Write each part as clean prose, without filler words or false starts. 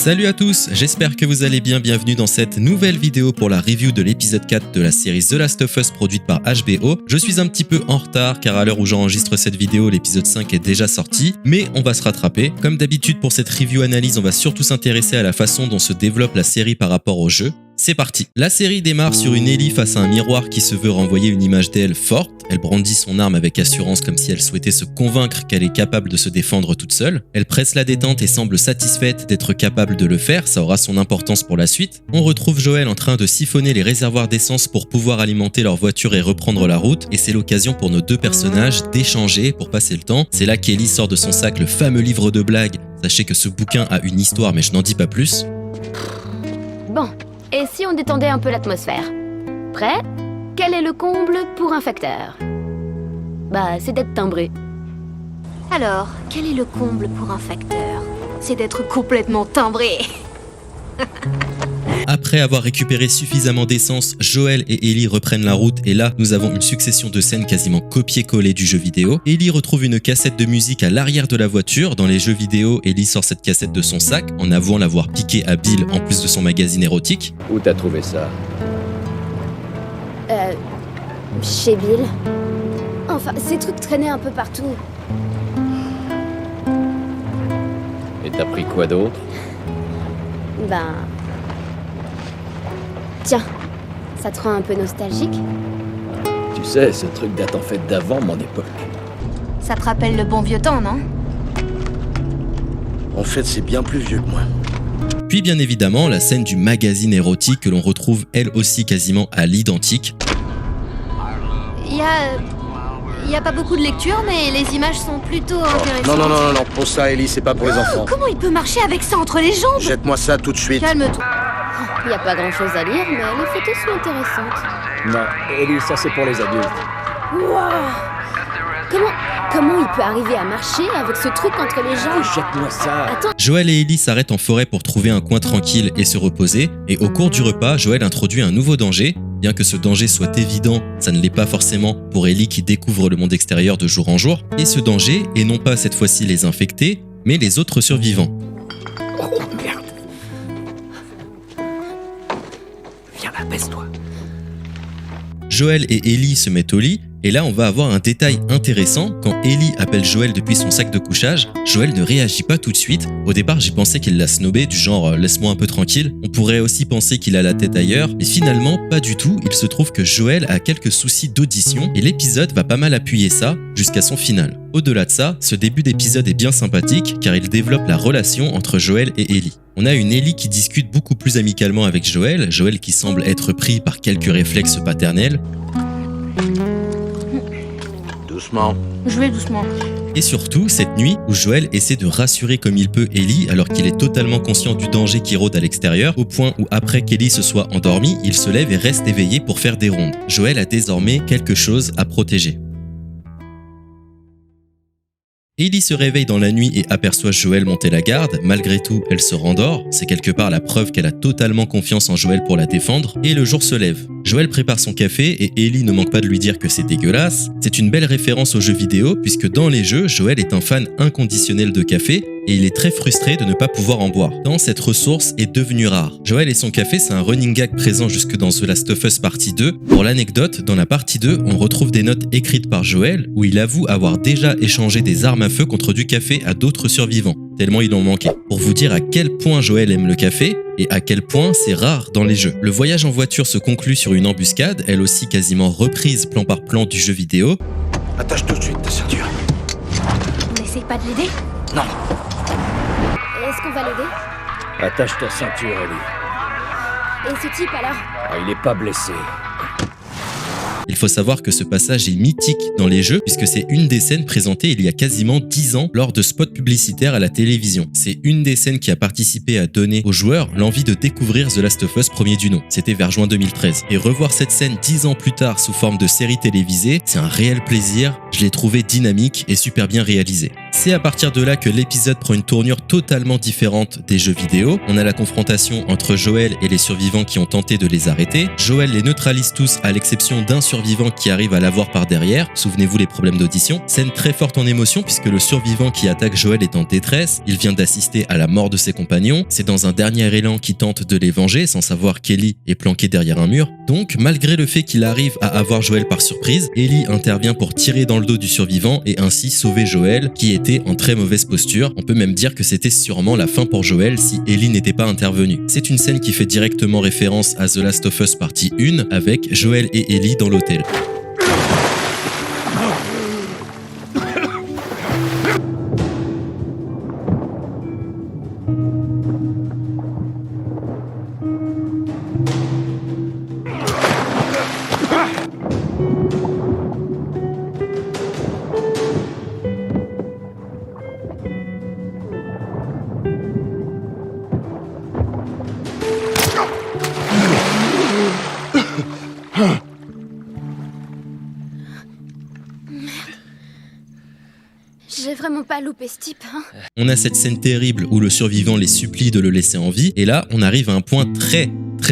Salut à tous, j'espère que vous allez bien, bienvenue dans cette nouvelle vidéo pour la review de l'épisode 4 de la série The Last of Us produite par HBO. Je suis un petit peu en retard car à l'heure où j'enregistre cette vidéo, l'épisode 5 est déjà sorti, mais on va se rattraper. Comme d'habitude pour cette review analyse, on va surtout s'intéresser à la façon dont se développe la série par rapport au jeu. C'est parti. La série démarre sur une Ellie face à un miroir qui se veut renvoyer une image d'elle forte. Elle brandit son arme avec assurance comme si elle souhaitait se convaincre qu'elle est capable de se défendre toute seule. Elle presse la détente et semble satisfaite d'être capable de le faire, ça aura son importance pour la suite. On retrouve Joel en train de siphonner les réservoirs d'essence pour pouvoir alimenter leur voiture et reprendre la route, et c'est l'occasion pour nos deux personnages d'échanger pour passer le temps. C'est là qu'Ellie sort de son sac le fameux livre de blagues. Sachez que ce bouquin a une histoire mais je n'en dis pas plus. Bon. Et si on détendait un peu l'atmosphère? Prêt? Quel est le comble pour un facteur? Bah, c'est d'être timbré. Alors, quel est le comble pour un facteur? C'est d'être complètement timbré. Après avoir récupéré suffisamment d'essence, Joel et Ellie reprennent la route et là, nous avons une succession de scènes quasiment copier-coller du jeu vidéo. Ellie retrouve une cassette de musique à l'arrière de la voiture. Dans les jeux vidéo, Ellie sort cette cassette de son sac en avouant l'avoir piquée à Bill en plus de son magazine érotique. Où t'as trouvé ça? Chez Bill. Enfin, ces trucs traînaient un peu partout. Et t'as pris quoi d'autre? Ben... Tiens, ça te rend un peu nostalgique? Tu sais, ce truc date en fait d'avant mon époque. Ça te rappelle le bon vieux temps, non? En fait, c'est bien plus vieux que moi. Puis bien évidemment, la scène du magazine érotique que l'on retrouve elle aussi quasiment à l'identique. Il y a pas beaucoup de lecture, mais les images sont plutôt intéressantes. Non, pour ça, Ellie, c'est pas pour les enfants. Comment il peut marcher avec ça entre les jambes? Jette-moi ça tout de suite. Calme-toi. Il y a pas grand-chose à lire, mais les photos sont intéressantes. Non, Ellie, ça c'est pour les adultes. Wow. Comment il peut arriver à marcher avec ce truc entre les jambes? Jette-moi ça. Attends. Joel et Ellie s'arrêtent en forêt pour trouver un coin tranquille et se reposer, et au cours du repas, Joel introduit un nouveau danger. Bien que ce danger soit évident, ça ne l'est pas forcément pour Ellie qui découvre le monde extérieur de jour en jour. Et ce danger est non pas cette fois-ci les infectés, mais les autres survivants. Oh merde. Viens là, baisse-toi. Joel et Ellie se mettent au lit, et là on va avoir un détail intéressant. Quand Ellie appelle Joel depuis son sac de couchage, Joel ne réagit pas tout de suite. Au départ j'ai pensé qu'il l'a snobé, du genre laisse-moi un peu tranquille. On pourrait aussi penser qu'il a la tête ailleurs, mais finalement pas du tout. Il se trouve que Joel a quelques soucis d'audition, et l'épisode va pas mal appuyer ça jusqu'à son final. Au-delà de ça, ce début d'épisode est bien sympathique car il développe la relation entre Joel et Ellie. On a une Ellie qui discute beaucoup plus amicalement avec Joel, Joel qui semble être pris par quelques réflexes paternels. Doucement. Je vais doucement. Et surtout, cette nuit où Joel essaie de rassurer comme il peut Ellie alors qu'il est totalement conscient du danger qui rôde à l'extérieur, au point où après qu'Ellie se soit endormie, il se lève et reste éveillé pour faire des rondes. Joel a désormais quelque chose à protéger. Ellie se réveille dans la nuit et aperçoit Joel monter la garde. Malgré tout, elle se rendort. C'est quelque part la preuve qu'elle a totalement confiance en Joel pour la défendre. Et le jour se lève. Joel prépare son café et Ellie ne manque pas de lui dire que c'est dégueulasse. C'est une belle référence aux jeux vidéo puisque dans les jeux, Joel est un fan inconditionnel de café et il est très frustré de ne pas pouvoir en boire, tant cette ressource est devenue rare. Joel et son café, c'est un running gag présent jusque dans The Last of Us partie 2. Pour l'anecdote, dans la partie 2, on retrouve des notes écrites par Joel où il avoue avoir déjà échangé des armes à feu contre du café à d'autres survivants, tellement il en manquait. Pour vous dire à quel point Joel aime le café et à quel point c'est rare dans les jeux. Le voyage en voiture se conclut sur une embuscade, elle aussi quasiment reprise plan par plan du jeu vidéo. Attache tout de suite ta ceinture. On n'essaye pas de l'aider? Non. Est-ce qu'on va l'aider? Attache ta ceinture, Ellie. Et ce type alors? Ah, il est pas blessé. Il faut savoir que ce passage est mythique dans les jeux puisque c'est une des scènes présentées il y a quasiment 10 ans lors de spots publicitaires à la télévision. C'est une des scènes qui a participé à donner aux joueurs l'envie de découvrir The Last of Us premier du nom. C'était vers juin 2013. Et revoir cette scène 10 ans plus tard sous forme de série télévisée, c'est un réel plaisir. Je l'ai trouvé dynamique et super bien réalisé. C'est à partir de là que l'épisode prend une tournure totalement différente des jeux vidéo. On a la confrontation entre Joel et les survivants qui ont tenté de les arrêter. Joel les neutralise tous à l'exception d'un survivant qui arrive à l'avoir par derrière. Souvenez-vous les problèmes d'audition. Scène très forte en émotion puisque le survivant qui attaque Joel est en détresse. Il vient d'assister à la mort de ses compagnons. C'est dans un dernier élan qu'il tente de les venger sans savoir qu'Ellie est planquée derrière un mur. Donc, malgré le fait qu'il arrive à avoir Joel par surprise, Ellie intervient pour tirer dans le dos du survivant et ainsi sauver Joel qui était en très mauvaise posture. On peut même dire que c'était sûrement la fin pour Joel si Ellie n'était pas intervenue. C'est une scène qui fait directement référence à The Last of Us partie 1 avec Joel et Ellie dans l'hôtel. J'ai vraiment pas loupé ce type, hein. On a cette scène terrible où le survivant les supplie de le laisser en vie, et là, on arrive à un point très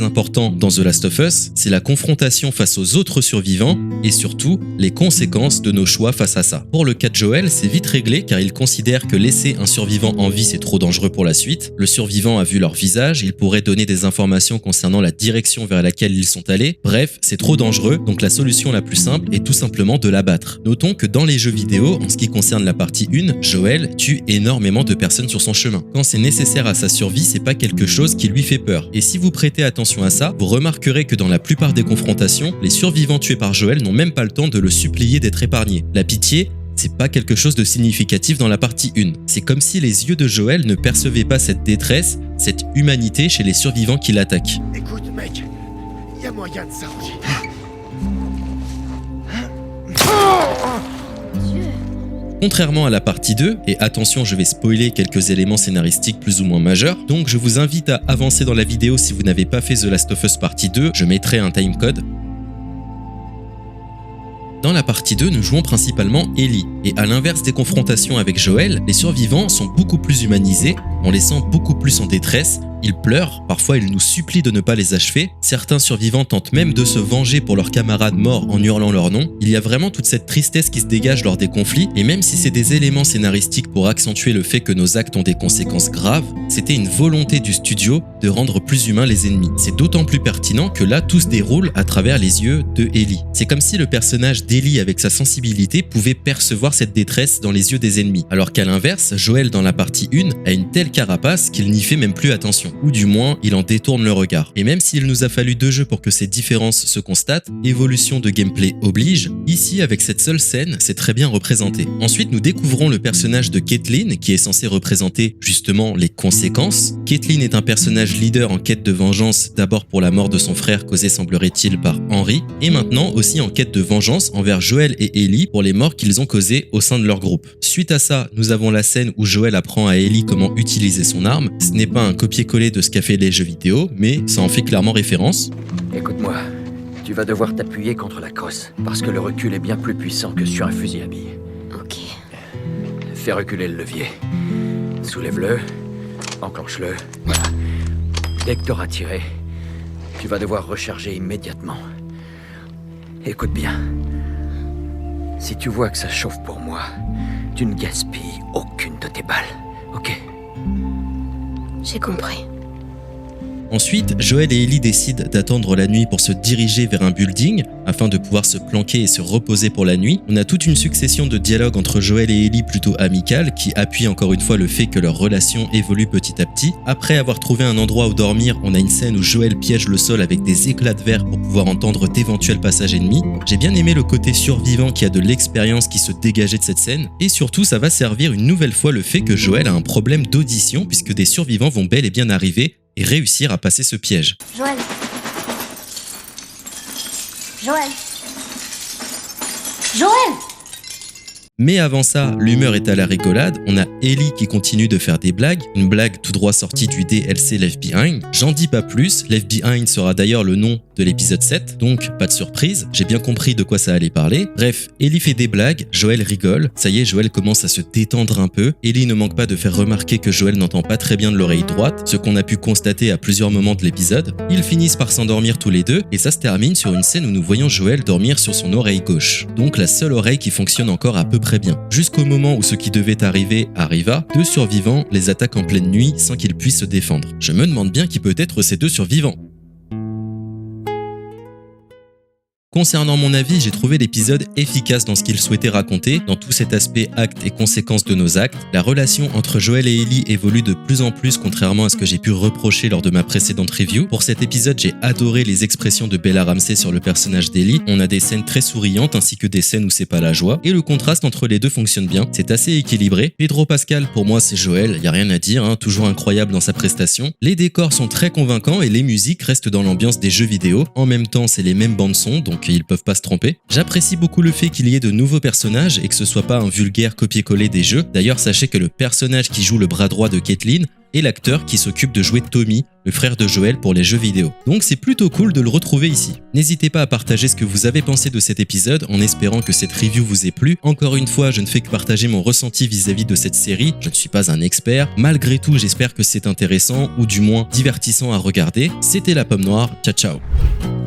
important dans The Last of Us, c'est la confrontation face aux autres survivants et surtout les conséquences de nos choix face à ça. Pour le cas de Joel, c'est vite réglé car il considère que laisser un survivant en vie c'est trop dangereux pour la suite. Le survivant a vu leur visage, il pourrait donner des informations concernant la direction vers laquelle ils sont allés. Bref, c'est trop dangereux, donc la solution la plus simple est tout simplement de l'abattre. Notons que dans les jeux vidéo, en ce qui concerne la partie 1, Joel tue énormément de personnes sur son chemin. Quand c'est nécessaire à sa survie, c'est pas quelque chose qui lui fait peur. Et si vous prêtez attention à ça, vous remarquerez que dans la plupart des confrontations, les survivants tués par Joel n'ont même pas le temps de le supplier d'être épargné. La pitié, c'est pas quelque chose de significatif dans la partie 1. C'est comme si les yeux de Joel ne percevaient pas cette détresse, cette humanité chez les survivants qui l'attaquent. Écoute, mec, y a moyen de s'arranger. Contrairement à la partie 2, et attention je vais spoiler quelques éléments scénaristiques plus ou moins majeurs, donc je vous invite à avancer dans la vidéo si vous n'avez pas fait The Last of Us partie 2, je mettrai un timecode. Dans la partie 2, nous jouons principalement Ellie, et à l'inverse des confrontations avec Joel, les survivants sont beaucoup plus humanisés, on les sent beaucoup plus en détresse, ils pleurent, parfois ils nous supplient de ne pas les achever, certains survivants tentent même de se venger pour leurs camarades morts en hurlant leur nom. Il y a vraiment toute cette tristesse qui se dégage lors des conflits, et même si c'est des éléments scénaristiques pour accentuer le fait que nos actes ont des conséquences graves, c'était une volonté du studio de rendre plus humains les ennemis. C'est d'autant plus pertinent que là tout se déroule à travers les yeux de Ellie. C'est comme si le personnage d'Ellie avec sa sensibilité pouvait percevoir cette détresse dans les yeux des ennemis, alors qu'à l'inverse, Joel dans la partie 1 a une telle carapace qu'il n'y fait même plus attention. Ou du moins, il en détourne le regard. Et même s'il nous a fallu 2 jeux pour que ces différences se constatent, évolution de gameplay oblige, ici avec cette seule scène, c'est très bien représenté. Ensuite, nous découvrons le personnage de Caitlin qui est censé représenter justement les conséquences. Caitlin est un personnage leader en quête de vengeance, d'abord pour la mort de son frère causée semblerait-il par Henry, et maintenant aussi en quête de vengeance envers Joel et Ellie pour les morts qu'ils ont causées au sein de leur groupe. Suite à ça, nous avons la scène où Joel apprend à Ellie comment utiliser son arme. Ce n'est pas un copier-coller de ce qu'a fait les jeux vidéo, mais ça en fait clairement référence. Écoute-moi, tu vas devoir t'appuyer contre la crosse, parce que le recul est bien plus puissant que sur un fusil à billes. Ok. Fais reculer le levier. Soulève-le, enclenche-le. Voilà. Dès que t'auras tiré, tu vas devoir recharger immédiatement. Écoute bien. Si tu vois que ça chauffe pour moi, tu ne gaspilles aucune de tes balles, ok? J'ai compris. Ensuite, Joel et Ellie décident d'attendre la nuit pour se diriger vers un building afin de pouvoir se planquer et se reposer pour la nuit. On a toute une succession de dialogues entre Joel et Ellie plutôt amicales qui appuient encore une fois le fait que leur relation évolue petit à petit. Après avoir trouvé un endroit où dormir, on a une scène où Joel piège le sol avec des éclats de verre pour pouvoir entendre d'éventuels passages ennemis. J'ai bien aimé le côté survivant qui a de l'expérience qui se dégageait de cette scène. Et surtout, ça va servir une nouvelle fois le fait que Joel a un problème d'audition puisque des survivants vont bel et bien arriver et réussir à passer ce piège. Joel. Joel. Joel! Mais avant ça, l'humeur est à la rigolade, on a Ellie qui continue de faire des blagues, une blague tout droit sortie du DLC Left Behind. J'en dis pas plus, Left Behind sera d'ailleurs le nom de l'épisode 7, donc pas de surprise, j'ai bien compris de quoi ça allait parler. Bref, Ellie fait des blagues, Joël rigole, ça y est, Joël commence à se détendre un peu, Ellie ne manque pas de faire remarquer que Joël n'entend pas très bien de l'oreille droite, ce qu'on a pu constater à plusieurs moments de l'épisode. Ils finissent par s'endormir tous les deux, et ça se termine sur une scène où nous voyons Joël dormir sur son oreille gauche, donc la seule oreille qui fonctionne encore à peu près bien. Jusqu'au moment où ce qui devait arriver arriva, 2 survivants les attaquent en pleine nuit sans qu'ils puissent se défendre. Je me demande bien qui peut être ces 2 survivants. Concernant mon avis, j'ai trouvé l'épisode efficace dans ce qu'il souhaitait raconter, dans tout cet aspect actes et conséquences de nos actes. La relation entre Joël et Ellie évolue de plus en plus, contrairement à ce que j'ai pu reprocher lors de ma précédente review. Pour cet épisode, j'ai adoré les expressions de Bella Ramsey sur le personnage d'Ellie. On a des scènes très souriantes ainsi que des scènes où c'est pas la joie. Et le contraste entre les deux fonctionne bien, c'est assez équilibré. Pedro Pascal, pour moi, c'est Joël, y a rien à dire, hein, toujours incroyable dans sa prestation. Les décors sont très convaincants et les musiques restent dans l'ambiance des jeux vidéo. En même temps, c'est les mêmes bandes son, donc ils peuvent pas se tromper. J'apprécie beaucoup le fait qu'il y ait de nouveaux personnages et que ce soit pas un vulgaire copier-coller des jeux. D'ailleurs, sachez que le personnage qui joue le bras droit de Caitlin est l'acteur qui s'occupe de jouer Tommy, le frère de Joël pour les jeux vidéo. Donc c'est plutôt cool de le retrouver ici. N'hésitez pas à partager ce que vous avez pensé de cet épisode en espérant que cette review vous ait plu. Encore une fois, je ne fais que partager mon ressenti vis-à-vis de cette série. Je ne suis pas un expert. Malgré tout, j'espère que c'est intéressant ou du moins divertissant à regarder. C'était la Pomme Noire. Ciao ciao.